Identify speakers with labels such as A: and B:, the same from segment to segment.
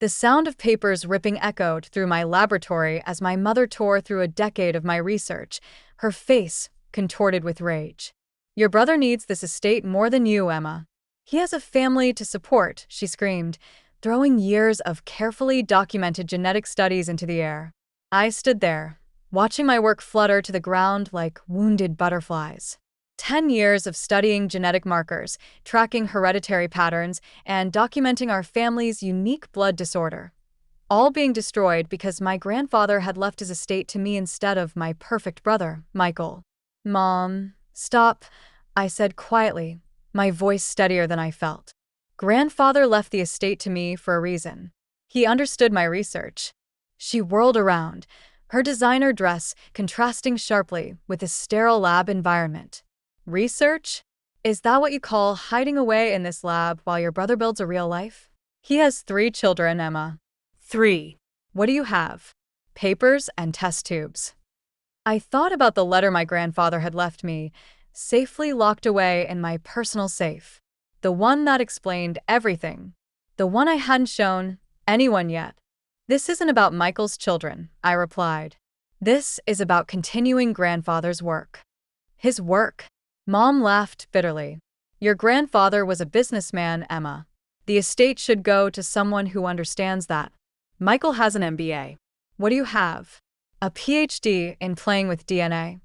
A: The sound of papers ripping echoed through my laboratory as my mother tore through a decade of my research, her face contorted with rage. "Your brother needs this estate more than you, Emma. He has a family to support," she screamed, throwing years of carefully documented genetic studies into the air. I stood there, watching my work flutter to the ground like wounded butterflies. 10 years of studying genetic markers, tracking hereditary patterns, and documenting our family's unique blood disorder. All being destroyed because my grandfather had left his estate to me instead of my perfect brother, Michael. "Mom, stop," I said quietly, my voice steadier than I felt. "Grandfather left the estate to me for a reason. He understood my research." She whirled around, her designer dress contrasting sharply with the sterile lab environment. "Research? Is that what you call hiding away in this lab while your brother builds a real life? He has 3 children, Emma. 3. What do you have? Papers and test tubes." I thought about the letter my grandfather had left me, safely locked away in my personal safe. The one that explained everything. The one I hadn't shown anyone yet. "This isn't about Michael's children," I replied. "This is about continuing grandfather's work." "His work?" Mom laughed bitterly. "Your grandfather was a businessman, Emma. The estate should go to someone who understands that. Michael has an MBA. What do you have? A PhD in playing with DNA."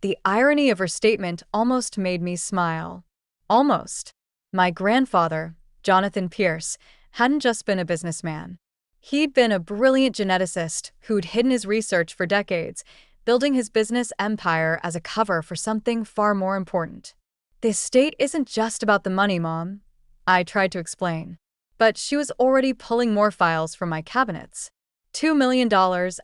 A: The irony of her statement almost made me smile. Almost. My grandfather, Jonathan Pierce, hadn't just been a businessman. He'd been a brilliant geneticist who'd hidden his research for decades, building his business empire as a cover for something far more important. "The estate isn't just about the money, Mom," I tried to explain. But she was already pulling more files from my cabinets. $2 million,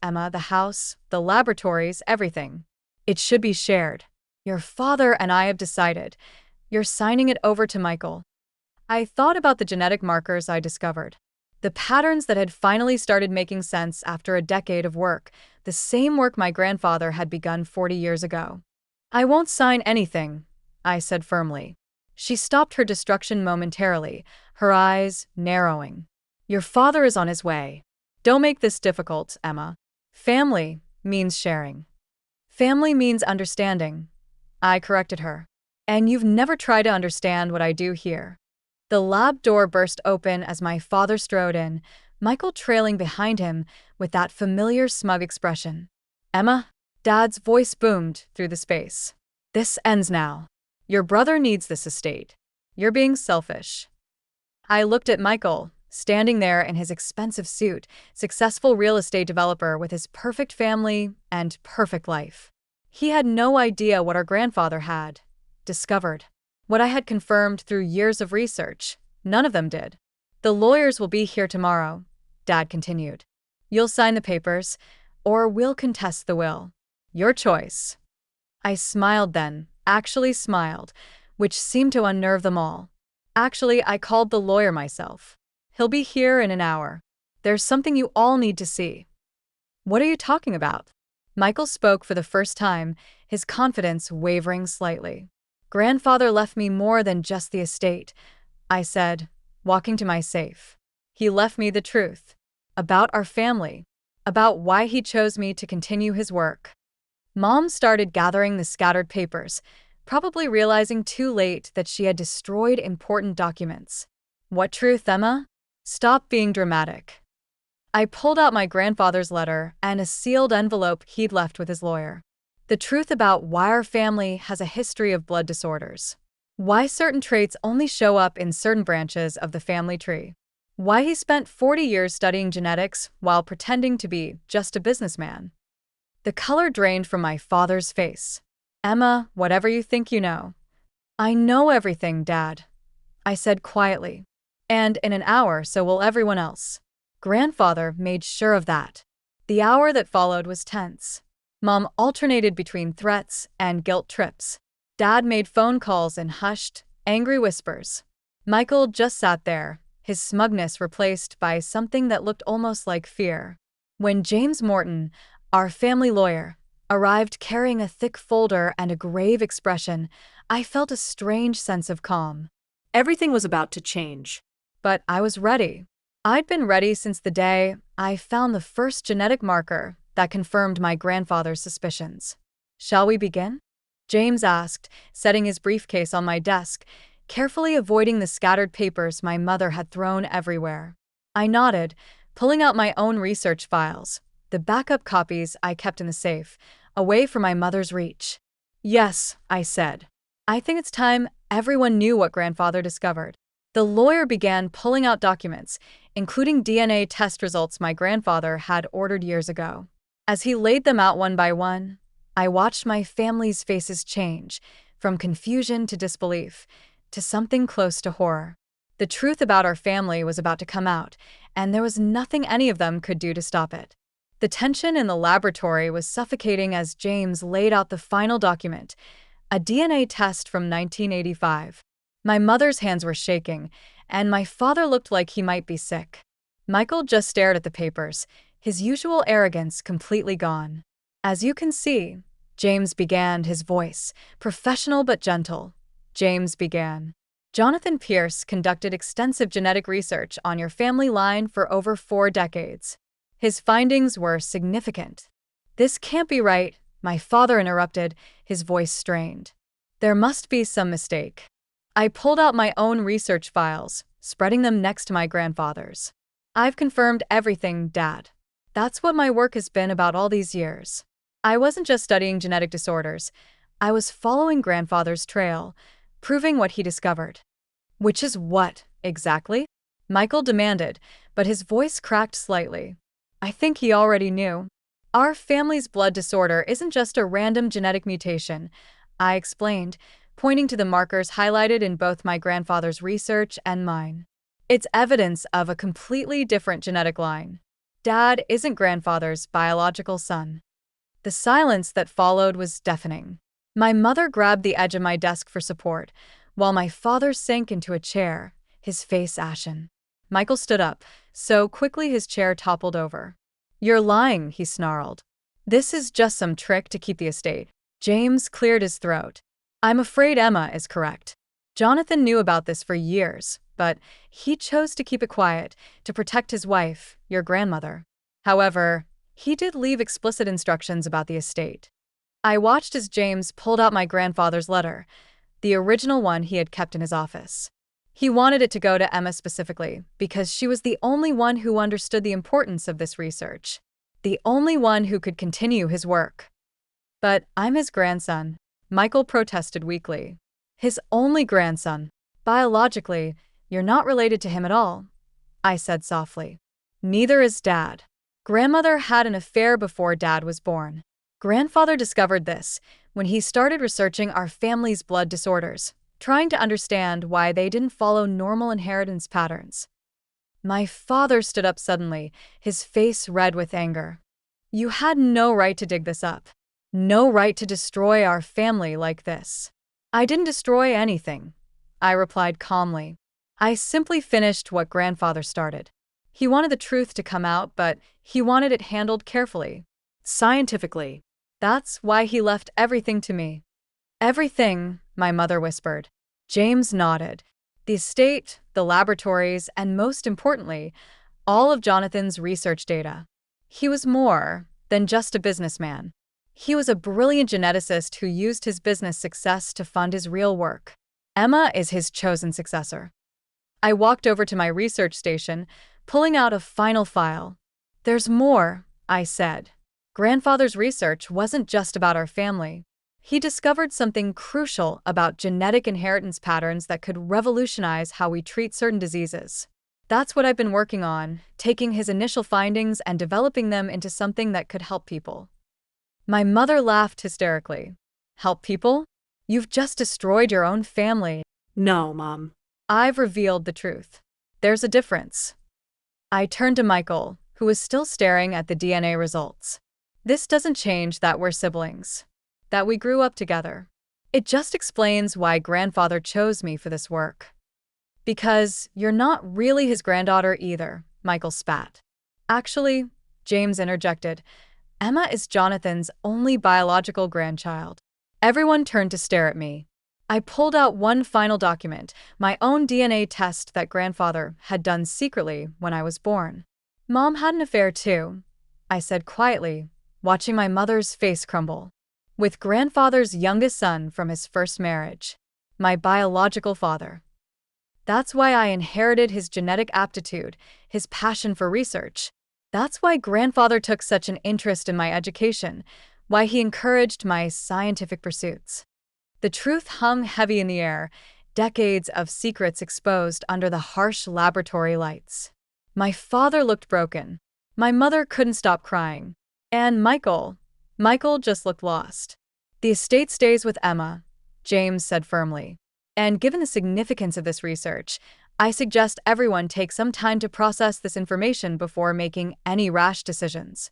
A: Emma, the house, the laboratories, everything. It should be shared. Your father and I have decided. You're signing it over to Michael." I thought about the genetic markers I discovered. The patterns that had finally started making sense after a decade of work, the same work my grandfather had begun 40 years ago. "I won't sign anything," I said firmly. She stopped her destruction momentarily, her eyes narrowing. "Your father is on his way. Don't make this difficult, Emma. Family means sharing. Family means understanding," I corrected her. "And you've never tried to understand what I do here." The lab door burst open as my father strode in, Michael trailing behind him with that familiar smug expression. "Emma," Dad's voice boomed through the space. "This ends now. Your brother needs this estate. You're being selfish." I looked at Michael, standing there in his expensive suit, successful real estate developer with his perfect family and perfect life. He had no idea what our grandfather had discovered. What I had confirmed through years of research, none of them did. "The lawyers will be here tomorrow," Dad continued. "You'll sign the papers, or we'll contest the will. Your choice." I smiled then, actually smiled, which seemed to unnerve them all. "Actually, I called the lawyer myself. He'll be here in an hour. There's something you all need to see." "What are you talking about?" Michael spoke for the first time, his confidence wavering slightly. "Grandfather left me more than just the estate," I said, walking to my safe. "He left me the truth. About our family. About why he chose me to continue his work." Mom started gathering the scattered papers, probably realizing too late that she had destroyed important documents. "What truth, Emma? Stop being dramatic." I pulled out my grandfather's letter and a sealed envelope he'd left with his lawyer. The truth about why our family has a history of blood disorders. Why certain traits only show up in certain branches of the family tree. Why he spent 40 years studying genetics while pretending to be just a businessman. The color drained from my father's face. "Emma, whatever you think you know." "I know everything, Dad," I said quietly. "And in an hour, so will everyone else." Grandfather made sure of that. The hour that followed was tense. Mom alternated between threats and guilt trips. Dad made phone calls in hushed, angry whispers. Michael just sat there, his smugness replaced by something that looked almost like fear. When James Morton, our family lawyer, arrived carrying a thick folder and a grave expression, I felt a strange sense of calm. Everything was about to change. But I was ready. I'd been ready since the day I found the first genetic marker that confirmed my grandfather's suspicions. Shall we begin? James asked, setting his briefcase on my desk, carefully avoiding the scattered papers my mother had thrown everywhere. I nodded, pulling out my own research files, the backup copies I kept in the safe, away from my mother's reach. Yes, I said. I think it's time everyone knew what grandfather discovered. The lawyer began pulling out documents, including DNA test results my grandfather had ordered years ago. As he laid them out one by one, I watched my family's faces change, from confusion to disbelief, to something close to horror. The truth about our family was about to come out, and there was nothing any of them could do to stop it. The tension in the laboratory was suffocating as James laid out the final document, a DNA test from 1985. My mother's hands were shaking, and my father looked like he might be sick. Michael just stared at the papers, his usual arrogance completely gone. As you can see, James began, his voice, professional but gentle. James began. Jonathan Pierce conducted extensive genetic research on your family line for over 4 decades. His findings were significant. This can't be right, my father interrupted, his voice strained. There must be some mistake. I pulled out my own research files, spreading them next to my grandfather's. I've confirmed everything, Dad. That's what my work has been about all these years. I wasn't just studying genetic disorders. I was following grandfather's trail, proving what he discovered. Which is what, exactly? Michael demanded, but his voice cracked slightly. I think he already knew. Our family's blood disorder isn't just a random genetic mutation, I explained, pointing to the markers highlighted in both my grandfather's research and mine. It's evidence of a completely different genetic line. Dad isn't grandfather's biological son. The silence that followed was deafening. My mother grabbed the edge of my desk for support, while my father sank into a chair, his face ashen. Michael stood up, so quickly his chair toppled over. You're lying, he snarled. This is just some trick to keep the estate. James cleared his throat. I'm afraid Emma is correct. Jonathan knew about this for years, but he chose to keep it quiet, to protect his wife, your grandmother. However, he did leave explicit instructions about the estate. I watched as James pulled out my grandfather's letter, the original one he had kept in his office. He wanted it to go to Emma specifically, because she was the only one who understood the importance of this research, the only one who could continue his work. But I'm his grandson, Michael protested weakly. His only grandson. Biologically, you're not related to him at all, I said softly. Neither is Dad. Grandmother had an affair before Dad was born. Grandfather discovered this when he started researching our family's blood disorders, trying to understand why they didn't follow normal inheritance patterns. My father stood up suddenly, his face red with anger. You had no right to dig this up. No right to destroy our family like this. I didn't destroy anything, I replied calmly. I simply finished what grandfather started. He wanted the truth to come out, but he wanted it handled carefully, scientifically. That's why he left everything to me. Everything, my mother whispered. James nodded. The estate, the laboratories, and most importantly, all of Jonathan's research data. He was more than just a businessman. He was a brilliant geneticist who used his business success to fund his real work. Emma is his chosen successor. I walked over to my research station, pulling out a final file. There's more, I said. Grandfather's research wasn't just about our family. He discovered something crucial about genetic inheritance patterns that could revolutionize how we treat certain diseases. That's what I've been working on, taking his initial findings and developing them into something that could help people. My mother laughed hysterically. Help people? You've just destroyed your own family.
B: No, Mom.
A: I've revealed the truth. There's a difference. I turned to Michael, who was still staring at the DNA results. This doesn't change that we're siblings, that we grew up together. It just explains why grandfather chose me for this work. Because you're not really his granddaughter either, Michael spat. Actually, James interjected, Emma is Jonathan's only biological grandchild. Everyone turned to stare at me. I pulled out one final document, my own DNA test that grandfather had done secretly when I was born. Mom had an affair too, I said quietly, watching my mother's face crumble. With grandfather's youngest son from his first marriage. My biological father. That's why I inherited his genetic aptitude, his passion for research. That's why grandfather took such an interest in my education, why he encouraged my scientific pursuits. The truth hung heavy in the air, decades of secrets exposed under the harsh laboratory lights. My father looked broken. My mother couldn't stop crying. And Michael just looked lost. The estate stays with Emma, James said firmly. And given the significance of this research, I suggest everyone take some time to process this information before making any rash decisions.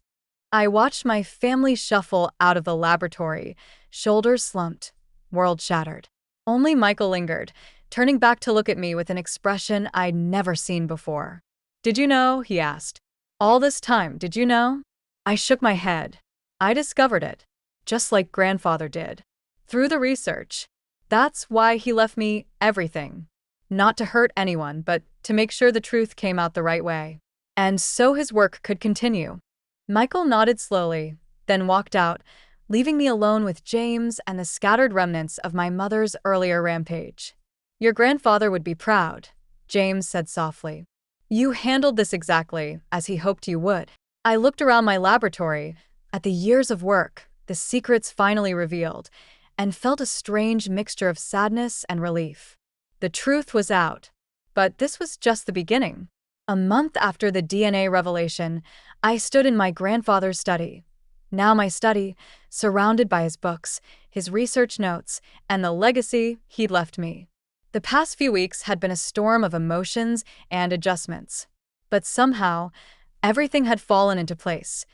A: I watched my family shuffle out of the laboratory, shoulders slumped, world shattered. Only Michael lingered, turning back to look at me with an expression I'd never seen before. Did you know? He asked. All this time, did you know? I shook my head. I discovered it, just like grandfather did. Through the research. That's why he left me everything. Not to hurt anyone, but to make sure the truth came out the right way. And so his work could continue. Michael nodded slowly, then walked out, leaving me alone with James and the scattered remnants of my mother's earlier rampage. Your grandfather would be proud, James said softly. You handled this exactly as he hoped you would. I looked around my laboratory, at the years of work, the secrets finally revealed, and felt a strange mixture of sadness and relief. The truth was out, but this was just the beginning. A month after the DNA revelation, I stood in my grandfather's study. Now my study, surrounded by his books, his research notes, and the legacy he'd left me. The past few weeks had been a storm of emotions and adjustments. But somehow, everything had fallen into place,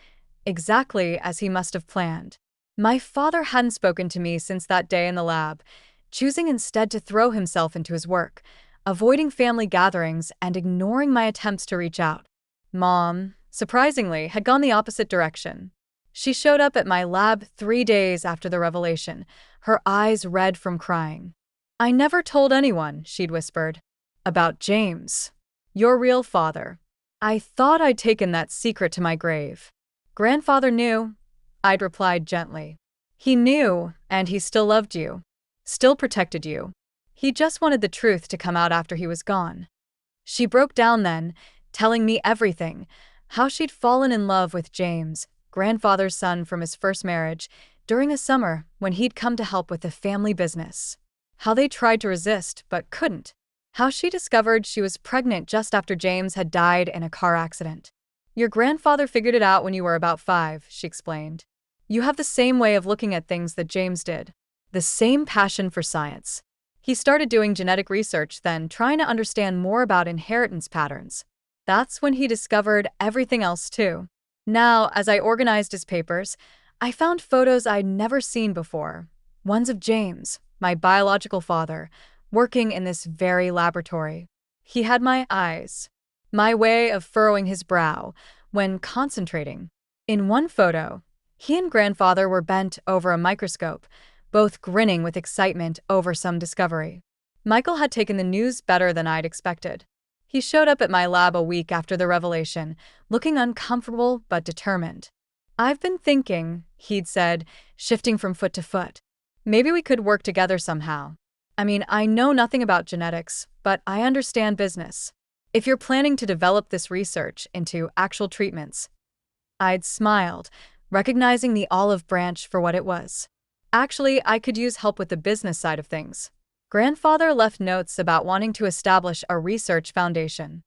A: exactly as he must have planned. My father hadn't spoken to me since that day in the lab, choosing instead to throw himself into his work, avoiding family gatherings and ignoring my attempts to reach out. Mom, surprisingly, had gone the opposite direction. She showed up at my lab 3 days after the revelation, her eyes red from crying. I never told anyone, she'd whispered, about James, your real father. I thought I'd taken that secret to my grave. Grandfather knew, I'd replied gently. He knew, and he still loved you, still protected you. He just wanted the truth to come out after he was gone. She broke down then, telling me everything, how she'd fallen in love with James, grandfather's son from his first marriage, during a summer when he'd come to help with the family business. How they tried to resist, but couldn't. How she discovered she was pregnant just after James had died in a car accident. Your grandfather figured it out when you were about 5, she explained. You have the same way of looking at things that James did. The same passion for science. He started doing genetic research then, trying to understand more about inheritance patterns. That's when he discovered everything else too. Now, as I organized his papers, I found photos I'd never seen before. Ones of James, my biological father, working in this very laboratory. He had my eyes, my way of furrowing his brow when concentrating. In one photo, he and grandfather were bent over a microscope, both grinning with excitement over some discovery. Michael had taken the news better than I'd expected. He showed up at my lab a week after the revelation, looking uncomfortable but determined. I've been thinking, he'd said, shifting from foot to foot. Maybe we could work together somehow. I mean, I know nothing about genetics, but I understand business. If you're planning to develop this research into actual treatments. I'd smiled, recognizing the olive branch for what it was. Actually, I could use help with the business side of things. Grandfather left notes about wanting to establish a research foundation.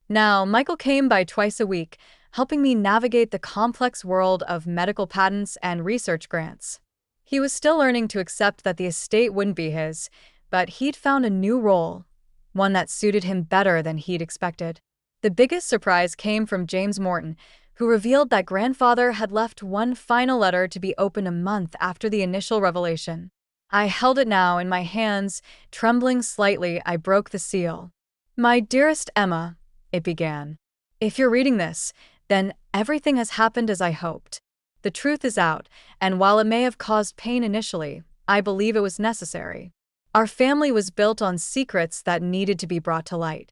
A: Now, Michael came by twice a week, helping me navigate the complex world of medical patents and research grants. He was still learning to accept that the estate wouldn't be his, but he'd found a new role, one that suited him better than he'd expected. The biggest surprise came from James Morton, who revealed that grandfather had left one final letter to be opened a month after the initial revelation. I held it now in my hands, trembling slightly. I broke the seal. My dearest Emma, it began. If you're reading this, then everything has happened as I hoped. The truth is out, and while it may have caused pain initially, I believe it was necessary. Our family was built on secrets that needed to be brought to light.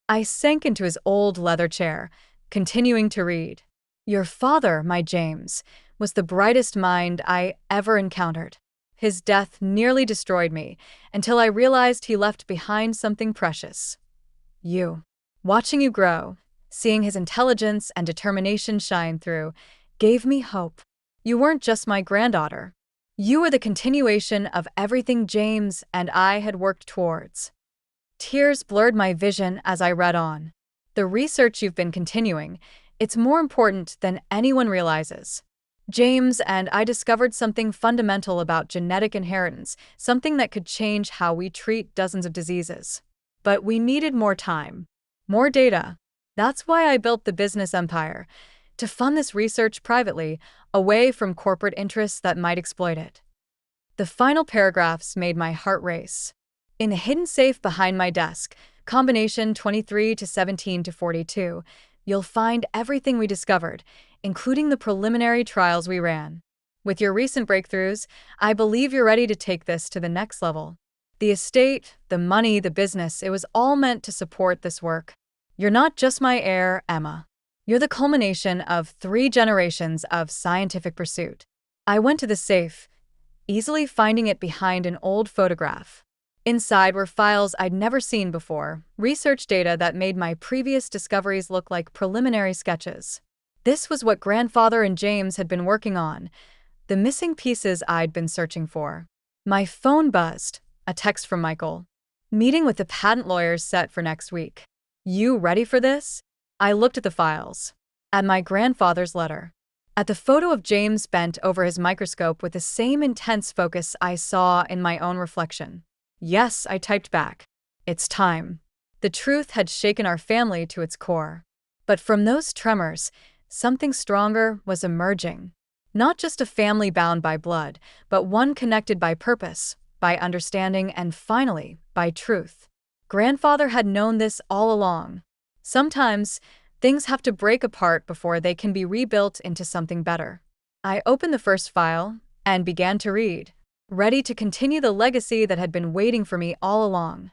A: I sank into his old leather chair, continuing to read. Your father, my James, was the brightest mind I ever encountered. His death nearly destroyed me until I realized he left behind something precious. You. Watching you grow, seeing his intelligence and determination shine through, gave me hope. You weren't just my granddaughter. You were the continuation of everything James and I had worked towards. Tears blurred my vision as I read on. The research you've been continuing, it's more important than anyone realizes. James and I discovered something fundamental about genetic inheritance, something that could change how we treat dozens of diseases. But we needed more time, more data. That's why I built the business empire, to fund this research privately, away from corporate interests that might exploit it. The final paragraphs made my heart race. In the hidden safe behind my desk, combination 23 to 17 to 42, you'll find everything we discovered, including the preliminary trials we ran. With your recent breakthroughs, I believe you're ready to take this to the next level. The estate, the money, the business, it was all meant to support this work. You're not just my heir, Emma. You're the culmination of 3 generations of scientific pursuit. I went to the safe, easily finding it behind an old photograph. Inside were files I'd never seen before, research data that made my previous discoveries look like preliminary sketches. This was what Grandfather and James had been working on, the missing pieces I'd been searching for. My phone buzzed, a text from Michael. Meeting with the patent lawyers set for next week. You ready for this? I looked at the files. At my grandfather's letter. At the photo of James bent over his microscope with the same intense focus I saw in my own reflection. Yes, I typed back. It's time. The truth had shaken our family to its core. But from those tremors, something stronger was emerging. Not just a family bound by blood, but one connected by purpose, by understanding, and finally, by truth. Grandfather had known this all along. Sometimes, things have to break apart before they can be rebuilt into something better. I opened the first file and began to read, ready to continue the legacy that had been waiting for me all along.